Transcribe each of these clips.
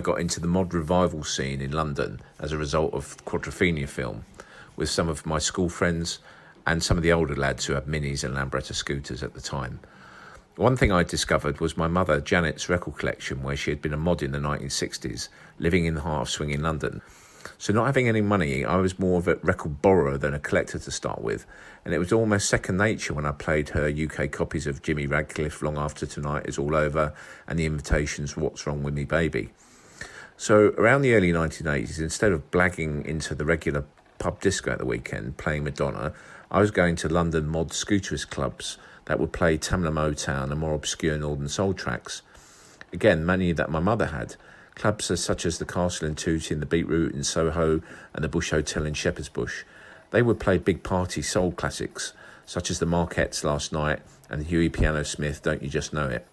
got into the mod revival scene in London as a result of Quadrophenia film with some of my school friends and some of the older lads who had Minis and Lambretta scooters at the time. One thing I discovered was my mother Janet's record collection, where she had been a mod in the 1960s, living in the heart of swinging London. So not having any money, I was more of a record borrower than a collector to start with, and it was almost second nature when I played her UK copies of Jimmy Radcliffe, Long After Tonight Is All Over, and the Invitations, What's Wrong With Me Baby. So around the early 1980s, instead of blagging into the regular pub disco at the weekend playing Madonna, I was going to London mod scooterist clubs that would play Tamla Motown and more obscure Northern Soul tracks. Again, many that my mother had. Clubs such as the Castle and Tooting, in the Beetroot in Soho, and the Bush Hotel in Shepherd's Bush. They would play big party soul classics, such as the Marquettes Last Night and the Huey Piano Smith, Don't You Just Know It.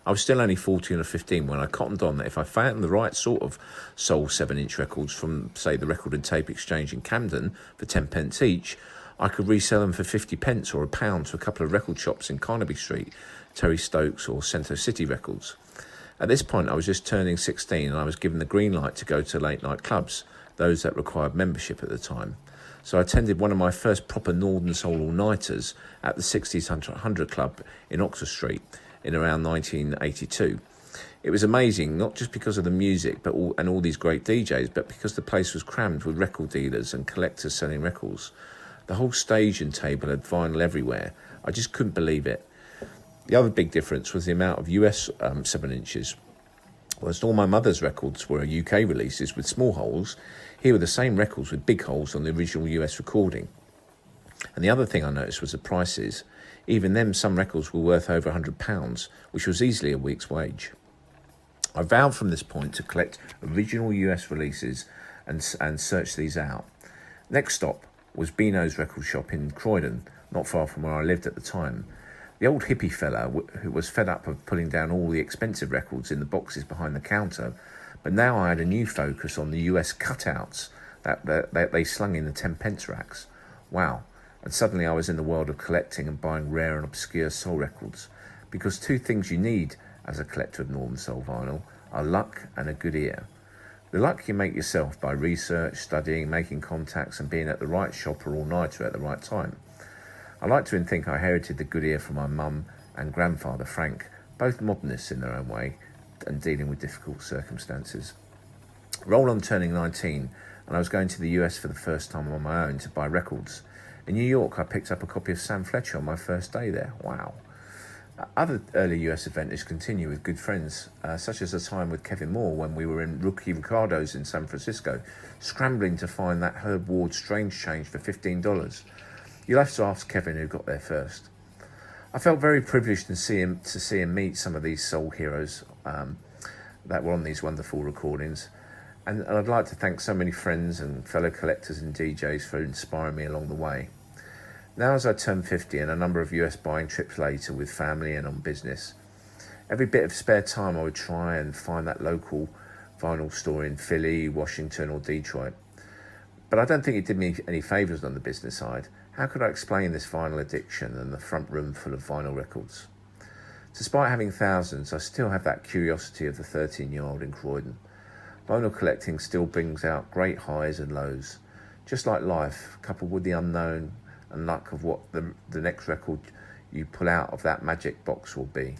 I was still only 14 or 15 when I cottoned on that if I found the right sort of soul 7-inch records from, say, the Record and Tape Exchange in Camden for 10 pence each, I could resell them for 50 pence or £1 to a couple of record shops in Carnaby Street, Terry Stokes or Centre City Records. At this point, I was just turning 16 and I was given the green light to go to late night clubs, those that required membership at the time. So I attended one of my first proper Northern Soul all-nighters at the 60s 100 Club in Oxford Street in around 1982. It was amazing, not just because of the music and all these great DJs, but because the place was crammed with record dealers and collectors selling records. The whole stage and table had vinyl everywhere. I just couldn't believe it. The other big difference was the amount of US 7-inches. Whilst all my mother's records were UK releases with small holes, here were the same records with big holes on the original US recording. And the other thing I noticed was the prices. Even then, some records were worth over £100, which was easily a week's wage. I vowed from this point to collect original US releases and search these out. Next stop was Beano's record shop in Croydon, not far from where I lived at the time. The old hippie fella who was fed up of putting down all the expensive records in the boxes behind the counter, but now I had a new focus on the US cutouts that they slung in the 10 pence racks. Wow. And suddenly I was in the world of collecting and buying rare and obscure soul records, because two things you need as a collector of Northern Soul vinyl are luck and a good ear. The luck you make yourself by research, studying, making contacts and being at the right shop or all-nighter at the right time. I like to think I inherited the good ear from my mum and grandfather Frank, both modernists in their own way and dealing with difficult circumstances. Roll on turning 19 and I was going to the US for the first time on my own to buy records. In New York, I picked up a copy of Sam Fletcher on my first day there. Wow. Other early US adventures continue with good friends, such as a time with Kevin Moore when we were in Rookie Ricardo's in San Francisco, scrambling to find that Herb Ward Strange change for $15. You'll have to ask Kevin who got there first. I felt very privileged to see him meet some of these soul heroes that were on these wonderful recordings. And I'd like to thank so many friends and fellow collectors and DJs for inspiring me along the way. Now as I turn 50 and a number of US buying trips later with family and on business, every bit of spare time I would try and find that local vinyl store in Philly, Washington or Detroit. But I don't think it did me any favours on the business side. How could I explain this vinyl addiction and the front room full of vinyl records? Despite having thousands, I still have that curiosity of the 13-year-old in Croydon. Vinyl collecting still brings out great highs and lows, just like life, coupled with the unknown and luck of what the next record you pull out of that magic box will be.